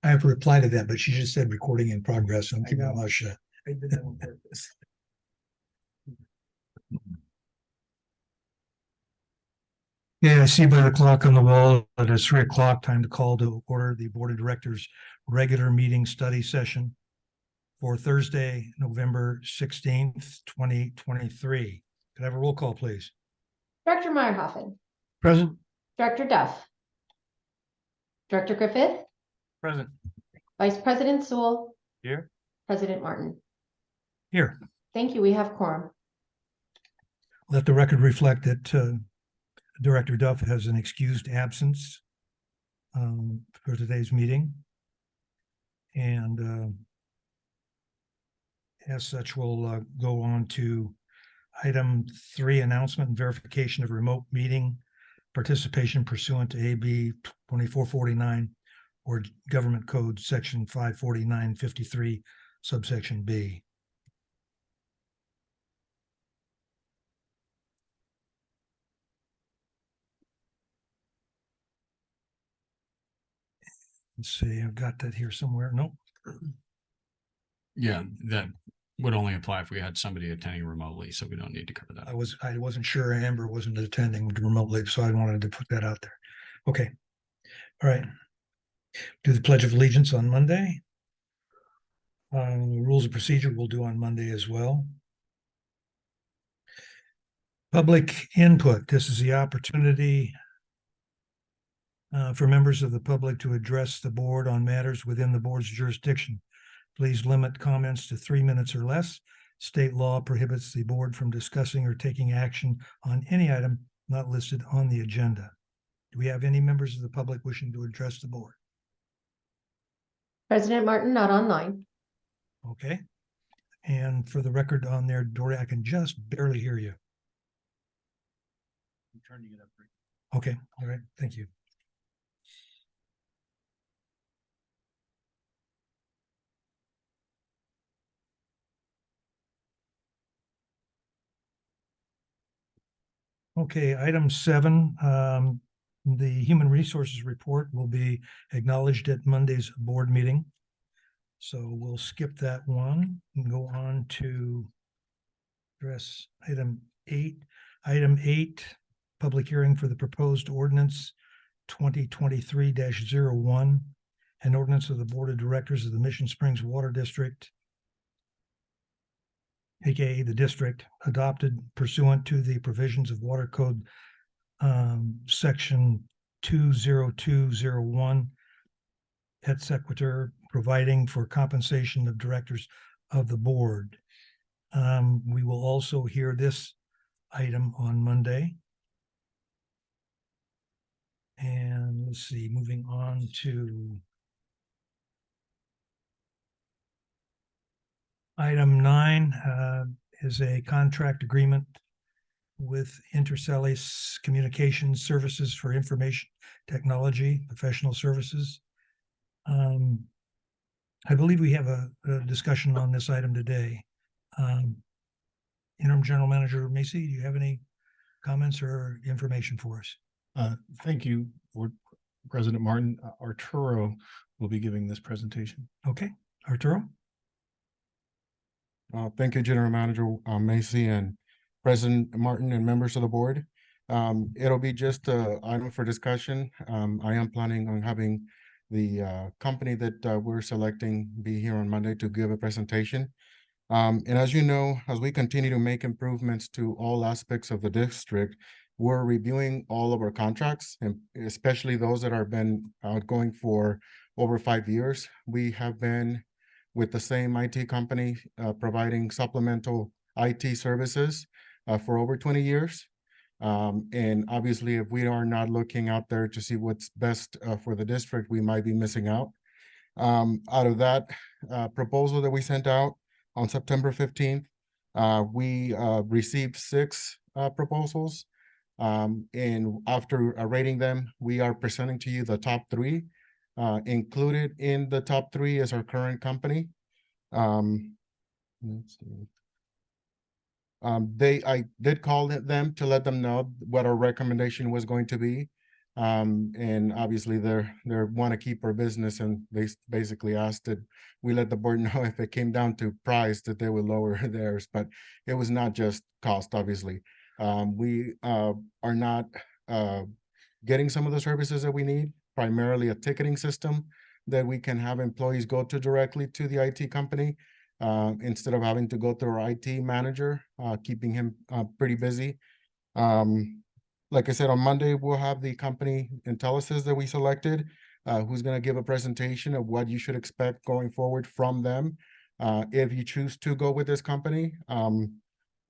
I have to reply to that, but she just said recording in progress. So I'm keeping my mouth shut. I did that on purpose. Yeah, I see by the clock on the wall that it's 3 o'clock. Time to call to order the Board of Directors regular meeting study session for Thursday, November 16th, 2023. Could I have a roll call, please? Director Meyerhoffen, Present. Director Duff, Director Griffith, Present. Vice President Sewell, Here. President Martin. Here. Thank you. We have quorum. Let the record reflect that Director Duff has an excused absence for today's meeting. And as such, we'll go on to item 3, announcement and verification of remote meeting participation pursuant to AB 2449 or Government Code Section 54953, subsection B. Let's see, I've got that here somewhere. Nope. Yeah, that would only apply if we had somebody attending remotely, so we don't need to cover that. I wasn't sure Amber wasn't attending remotely, so I wanted to put that out there. Okay. All right. Do the Pledge of Allegiance on Monday. Rules of procedure we'll do on Monday as well. Public input. This is the opportunity for members of the public to address the board on matters within the board's jurisdiction. Please limit comments to 3 minutes or less. State law prohibits the board from discussing or taking action on any item not listed on the agenda. Do we have any members of the public wishing to address the board? President Martin, not online. Okay. And for the record on there, Dory, I can just barely hear you. I'm turning it up. Okay. All right. Thank you. Okay, item 7, the Human Resources Report will be acknowledged at Monday's board meeting. So we'll skip that one and go on to address item 8. Item 8, public hearing for the proposed ordinance 2023-01, an ordinance of the Board of Directors of the Mission Springs Water District, aka the district, adopted pursuant to the provisions of Water Code section 20201 et sequitur, providing for compensation of directors of the board. We will also hear this item on Monday. And let's see, moving on to item 9 is a contract agreement with Intercellis Communications Services for Information Technology Professional Services. I believe we have a discussion on this item today. Interim General Manager Macy, do you have any comments or information for us? Thank you, Board President Martin. Arturo will be giving this presentation. Okay, Arturo? Thank you, General Manager Macy and President Martin and members of the board. It'll be just an item for discussion. I am planning on having the company that we're selecting be here on Monday to give a presentation. And as you know, as we continue to make improvements to all aspects of the district, we're reviewing all of our contracts, and especially those that have been going for over 5 years. We have been with the same IT company providing supplemental IT services for over 20 years. And obviously, if we are not looking out there to see what's best for the district, we might be missing out. Out of that proposal that we sent out on September 15th, we received 6 proposals. And after rating them, we are presenting to you the top 3. Included in the top 3 is our current company. Let's see. I did call them to let them know what our recommendation was going to be. And obviously they want to keep our business, and they basically asked that we let the board know if it came down to price that they would lower theirs, but it was not just cost, obviously. We are not getting some of the services that we need, primarily a ticketing system that we can have employees go to directly to the IT company, instead of having to go through our IT manager, keeping him pretty busy. Like I said, on Monday, we'll have the company Intellisys that we selected, who's going to give a presentation of what you should expect going forward from them, if you choose to go with this company,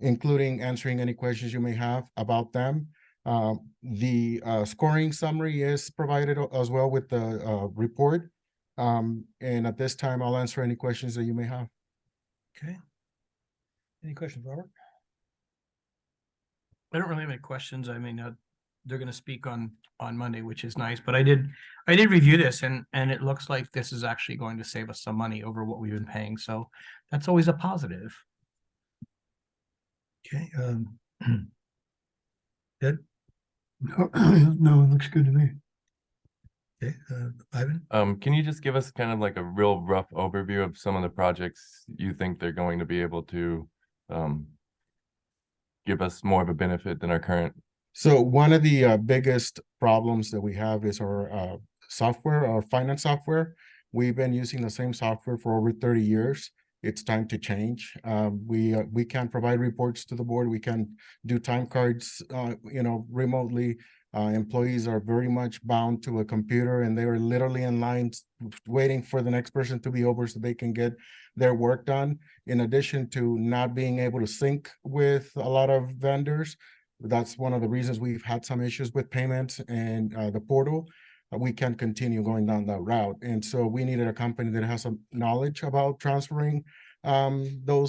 including answering any questions you may have about them. The scoring summary is provided as well with the report. And at this time, I'll answer any questions that you may have. Okay. Any questions, Robert? I don't really have any questions. I mean, they're going to speak on Monday, which is nice, but I did review this, and it looks like this is actually going to save us some money over what we've been paying. So that's always a positive. Okay, Ed? No, it looks good to me. Okay, Ivan? Can you just give us kind of like a real rough overview of some of the projects you think they're going to be able to give us more of a benefit than our current? So one of the biggest problems that we have is our software, our finance software. We've been using the same software for over 30 years. It's time to change. We can't provide reports to the board. We can do time cards, remotely. Employees are very much bound to a computer, and they are literally in lines waiting for the next person to be over so they can get their work done. In addition to not being able to sync with a lot of vendors, that's one of the reasons we've had some issues with payments and the portal. We can't continue going down that route. And so we needed a company that has some knowledge about transferring that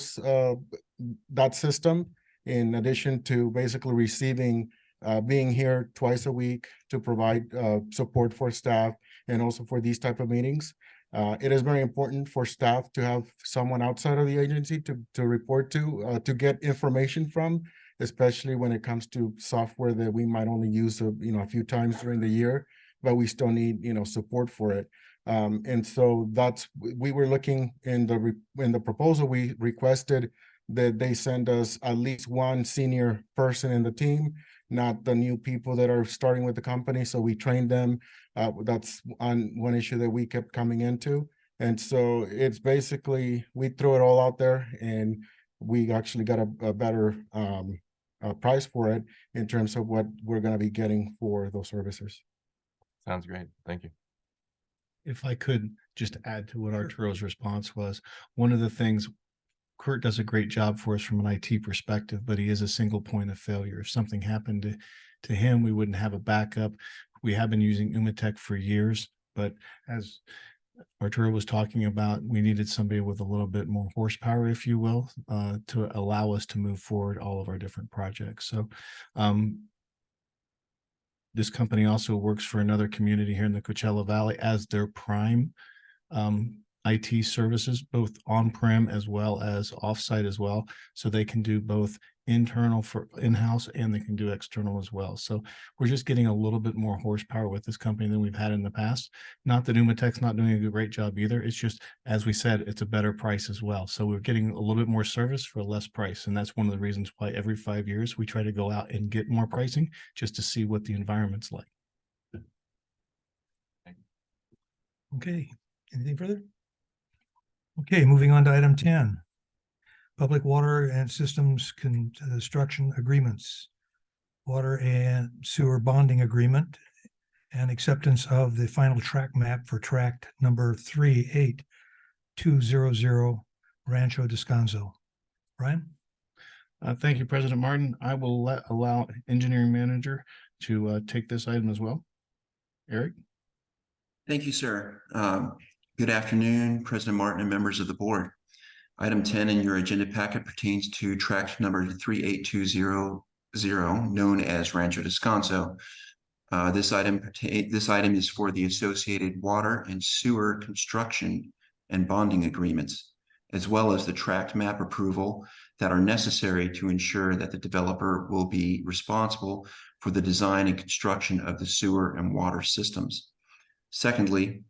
system, in addition to basically being here twice a week to provide support for staff and also for these type of meetings. It is very important for staff to have someone outside of the agency to report to get information from, especially when it comes to software that we might only use a few times during the year, but we still need support for it. And so we were looking in the proposal, we requested that they send us at least one senior person in the team, not the new people that are starting with the company. So we trained them. That's one issue that we kept coming into. And so it's basically, we threw it all out there, and we actually got a better price for it in terms of what we're going to be getting for those services. Sounds great. Thank you. If I could just add to what Arturo's response was, one of the things, Kurt does a great job for us from an IT perspective, but he is a single point of failure. If something happened to him, we wouldn't have a backup. We have been using Umatech for years, but as Arturo was talking about, we needed somebody with a little bit more horsepower, if you will, to allow us to move forward all of our different projects. So this company also works for another community here in the Coachella Valley as their prime IT services, both on-prem as well as offsite as well. So they can do both internal for in-house, and they can do external as well. So we're just getting a little bit more horsepower with this company than we've had in the past. Not that Umatech's not doing a great job either. It's just, as we said, it's a better price as well. So we're getting a little bit more service for less price. And that's one of the reasons why every 5 years we try to go out and get more pricing, just to see what the environment's like. Okay, anything further? Okay, moving on to item 10. Public water and systems construction agreements. Water and sewer bonding agreement and acceptance of the final track map for tract number 38200 Rancho Descanso. Brian? Thank you, President Martin. I will allow engineering manager to take this item as well. Eric? Thank you, sir. Good afternoon, President Martin and members of the board. Item 10 in your agenda packet pertains to tract number 38200, known as Rancho Descanso. This item is for the associated water and sewer construction and bonding agreements, as well as the tract map approval that are necessary to ensure that the developer will be responsible for the design and construction of the sewer and water systems. Secondly,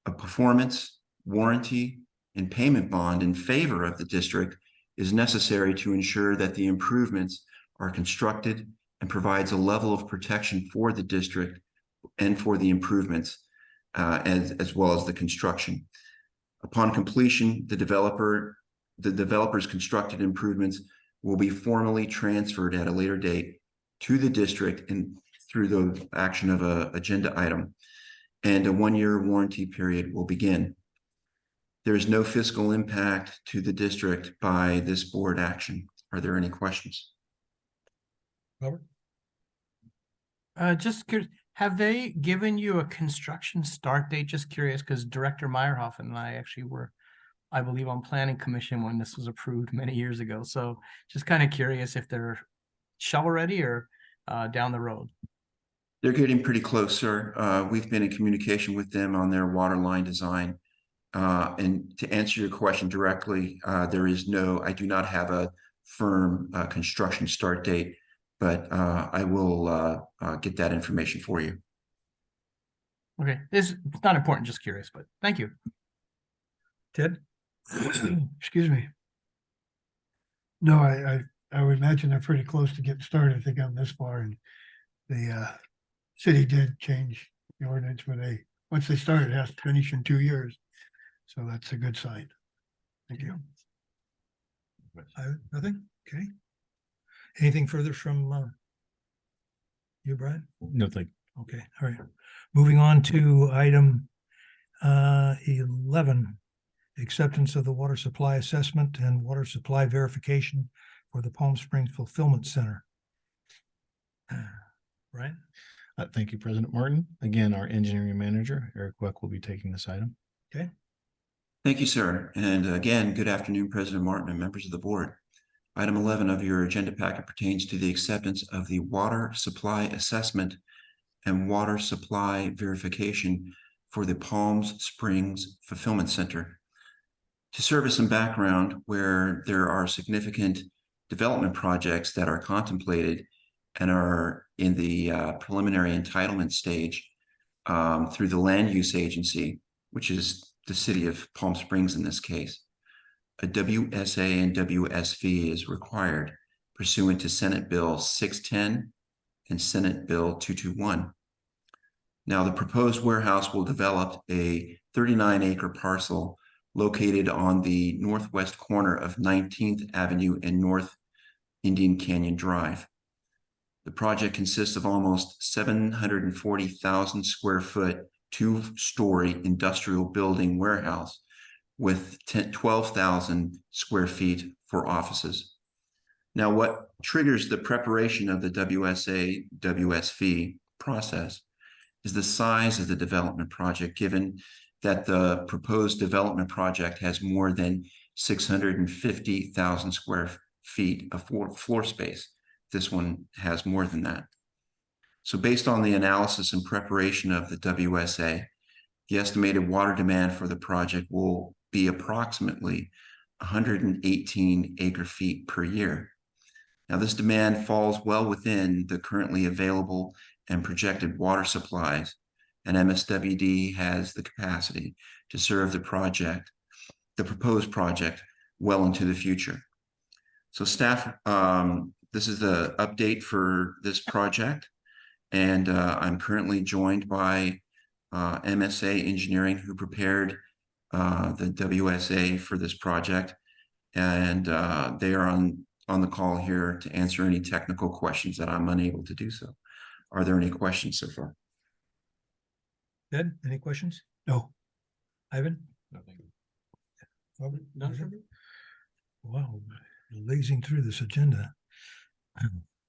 a performance, warranty, and payment bond in favor of the district is necessary to ensure that the improvements are constructed and provides a level of protection for the district and for the improvements, as well as the construction. Upon completion, the developer's constructed improvements will be formally transferred at a later date to the district and through the action of an agenda item, and a 1-year warranty period will begin. There is no fiscal impact to the district by this board action. Are there any questions? Robert? Just curious, have they given you a construction start date? Just curious, because Director Meyerhoff and I actually were, I believe, on planning commission when this was approved many years ago. So just kind of curious if they're shovel ready or down the road. They're getting pretty close, sir. We've been in communication with them on their water line design. And to answer your question directly, I do not have a firm construction start date, but I will get that information for you. Okay, it's not important, just curious, but thank you. Ted? Excuse me. No, I would imagine they're pretty close to getting started. They got this far, and the city did change the ordinance where once they start, it has to finish in 2 years. So that's a good sign. Thank you. Nothing? Okay. Anything further from you, Brian? No, thank Okay, all right. Moving on to item 11, acceptance of the water supply assessment and water supply verification for the Palm Springs Fulfillment Center. Right? Thank you, President Martin. Again, our engineering manager, Eric Weck, will be taking this item. Okay. Thank you, sir. And again, good afternoon, President Martin and members of the board. Item 11 of your agenda packet pertains to the acceptance of the water supply assessment and water supply verification for the Palm Springs Fulfillment Center. To serve as some background, where there are significant development projects that are contemplated and are in the preliminary entitlement stage through the land use agency, which is the city of Palm Springs in this case, a WSA and WSV is required pursuant to Senate Bill 610 and Senate Bill 221. Now, the proposed warehouse will develop a 39-acre parcel located on the northwest corner of 19th Avenue and North Indian Canyon Drive. The project consists of almost 740,000 square foot, 2-story industrial building warehouse with 12,000 square feet for offices. Now, what triggers the preparation of the WSA, WSV process is the size of the development project, given that the proposed development project has more than 650,000 square feet of floor space. This one has more than that. So based on the analysis and preparation of the WSA, the estimated water demand for the project will be approximately 118 acre feet per year. Now, this demand falls well within the currently available and projected water supplies, and MSWD has the capacity to serve the proposed project, well into the future. So staff, this is the update for this project, and I'm currently joined by MSA Engineering, who prepared the WSA for this project, and they are on the call here to answer any technical questions that I'm unable to do so. Are there any questions so far? Ed, any questions? No. Ivan? Nothing. Robert? None for me. Wow, lazing through this agenda.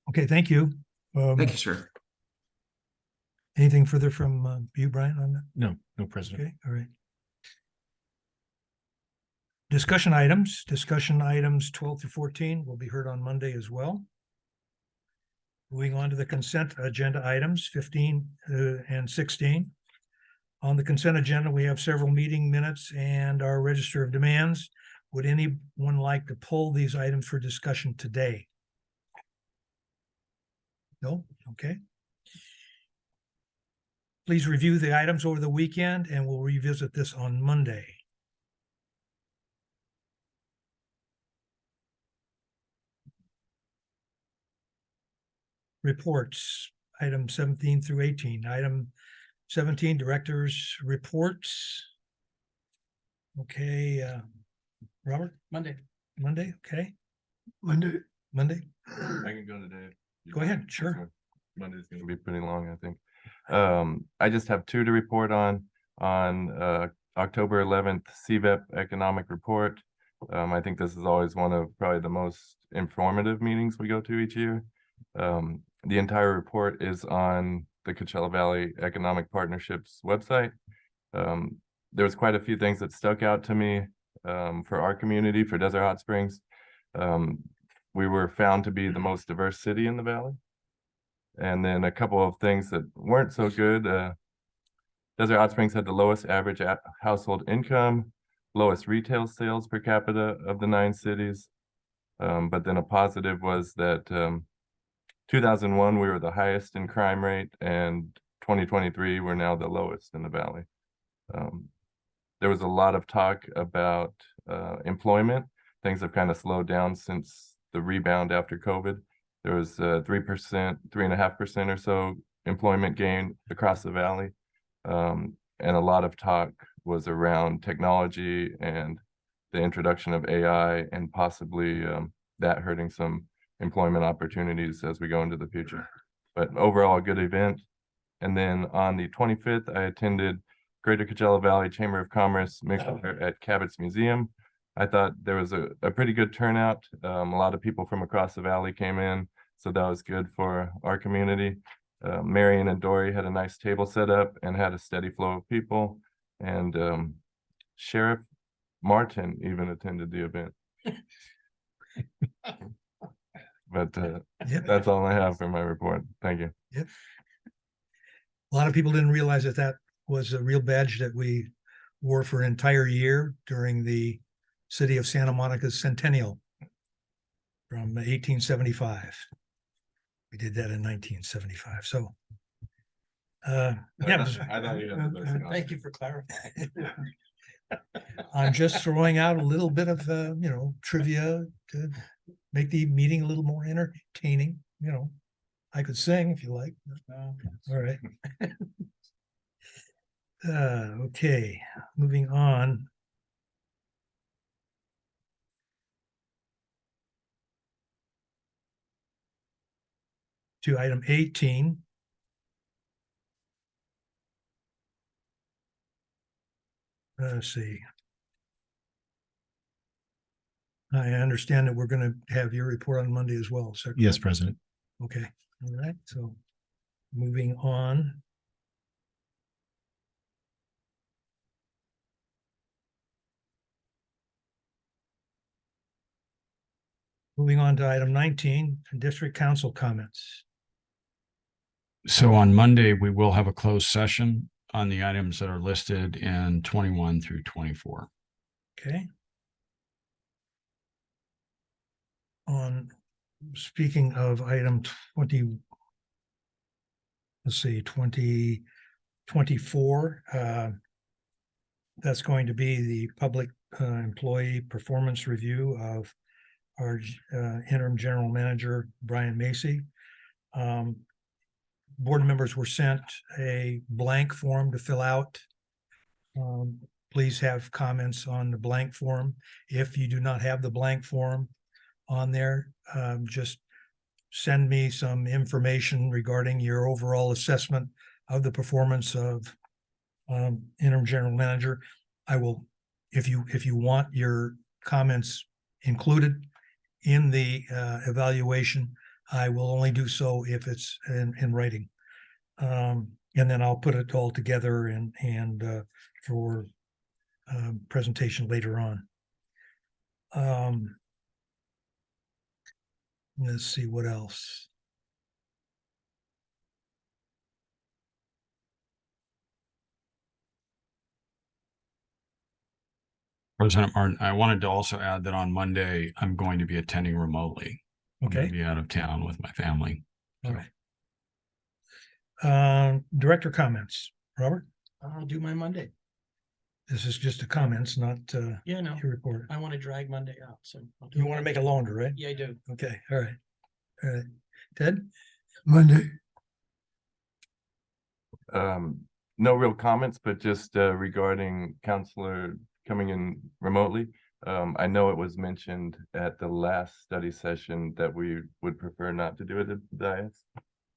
Okay, thank you. Thank you, sir. Anything further from you, Brian, on that? No, President. Okay, all right. Discussion items 12 through 14 will be heard on Monday as well. Moving on to the consent agenda items 15 and 16. On the consent agenda, we have several meeting minutes and our register of demands. Would anyone like to pull these items for discussion today? No? Okay. Please review the items over the weekend and we'll revisit this on Monday. Reports, item 17 through 18. Item 17, directors' reports. Okay, Robert, Monday. Monday, okay, Monday, Monday, I can go today. go ahead, sure. Monday's gonna be pretty long, I think. I just have two to report on October 11th, CVEP Economic Report. I think this is always one of probably the most informative meetings we go to each year. The entire report is on the Coachella Valley Economic Partnership's website. There was quite a few things that stuck out to me for our community, for Desert Hot Springs. We were found to be the most diverse city in the valley. And then a couple of things that weren't so good. Desert Hot Springs had the lowest average household income, lowest retail sales per capita of the 9 cities. But then a positive was that 2001, we were the highest in crime rate, and 2023, we're now the lowest in the valley. There was a lot of talk about employment. Things have kind of slowed down since the rebound after COVID. There was 3%, 3.5% or so employment gain across the valley. And a lot of talk was around technology and the introduction of AI and possibly that hurting some employment opportunities as we go into the future. But overall, a good event. And then on the 25th, I attended Greater Coachella Valley Chamber of Commerce mixer at Cabot's Museum. I thought there was a pretty good turnout. A lot of people from across the valley came in, so that was good for our community. Marion and Dory had a nice table set up and had a steady flow of people. And Sheriff Martin even attended the event. But Yep. that's all I have for my report. Thank you. Yep. A lot of people didn't realize that that was a real badge that we wore for an entire year during the city of Santa Monica's centennial from 1875. We did that in 1975. So, yeah, I thought you had the best Thank you for clarifying. I'm just throwing out a little bit of, trivia to make the meeting a little more entertaining. I could sing if you like. All right. Okay, moving on. To item 18. Let's see. I understand that we're going to have your report on Monday as well, sir. Yes, President. Okay, all right, so moving on. Moving on to item 19, district council comments. So on Monday, we will have a closed session on the items that are listed in 21 through 24. Okay. Speaking of item 20, let's see, 2024, that's going to be the public employee performance review of our interim general manager, Brian Macy. Board members were sent a blank form to fill out. Please have comments on the blank form. If you do not have the blank form on there, just send me some information regarding your overall assessment of the performance of interim general manager. I will, if you want your comments included in the evaluation, I will only do so if it's in writing. And then I'll put it all together and for presentation later on. Let's see what else. President Martin, I wanted to also add that on Monday, I'm going to be attending remotely. I'm going Okay, to be out of town with my family. all So right. Director comments. Robert, I'll do my Monday. this is just a comments, not Yeah, no, your report. I want to drag Monday out, so. I'll do You want to make it longer, right? Yeah, I do. Okay, all right. All right. Ted? Monday. No real comments, but just regarding counselor coming in remotely. I know it was mentioned at the last study session that we would prefer not to do it at the dais.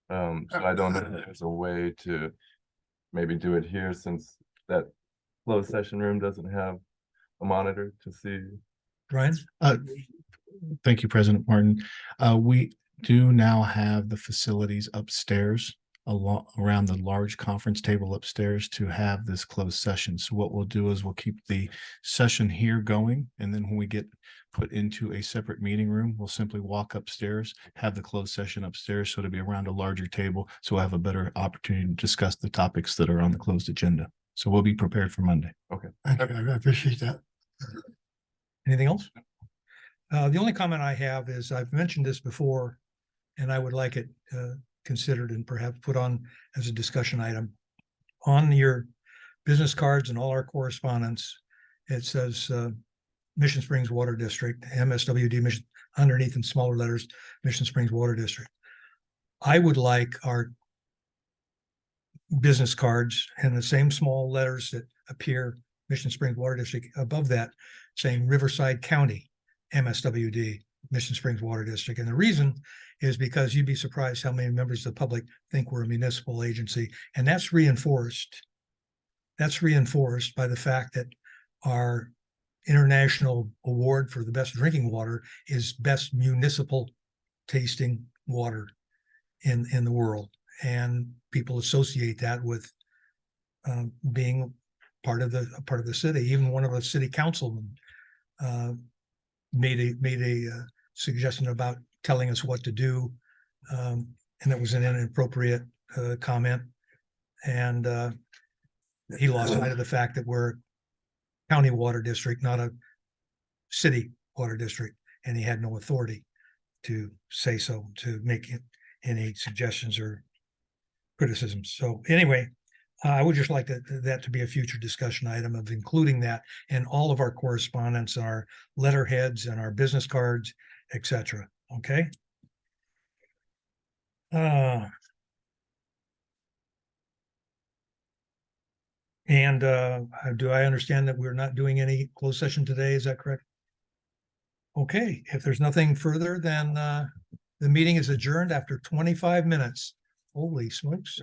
So I don't know if there's a way to maybe do it here, since that closed session room doesn't have a monitor to see. Brian? Thank you, President Martin. We do now have the facilities upstairs around the large conference table upstairs to have this closed session. So what we'll do is we'll keep the session here going. And then when we get put into a separate meeting room, we'll simply walk upstairs, have the closed session upstairs. So to be around a larger table. So we'll have a better opportunity to discuss the topics that are on the closed agenda. So we'll be prepared for Monday. Okay. Thank you. I appreciate that. Anything else? The only comment I have is I've mentioned this before, and I would like it considered and perhaps put on as a discussion item. On your business cards and all our correspondence, it says Mission Springs Water District, MSWD mission, underneath in smaller letters, Mission Springs Water District. I would like our business cards and the same small letters that appear Mission Springs Water District above that saying Riverside County, MSWD, Mission Springs Water District. And the reason is because you'd be surprised how many members of the public think we're a municipal agency. And that's reinforced. That's reinforced by the fact that our international award for the best drinking water is best municipal tasting water in the world. And people associate that with being part of the city. Even one of the city councilmen made a suggestion about telling us what to do, and it was an inappropriate comment. And he lost sight of the fact that we're a county water district, not a city water district, and he had no authority to say so, to make any suggestions or criticisms. So anyway, I would just like that to be a future discussion item of including that in all of our correspondence, our letterheads and our business cards, etc. Okay. And do I understand that we're not doing any closed session today? Is that correct? Okay, if there's nothing further, then the meeting is adjourned after 25 minutes. Holy smokes.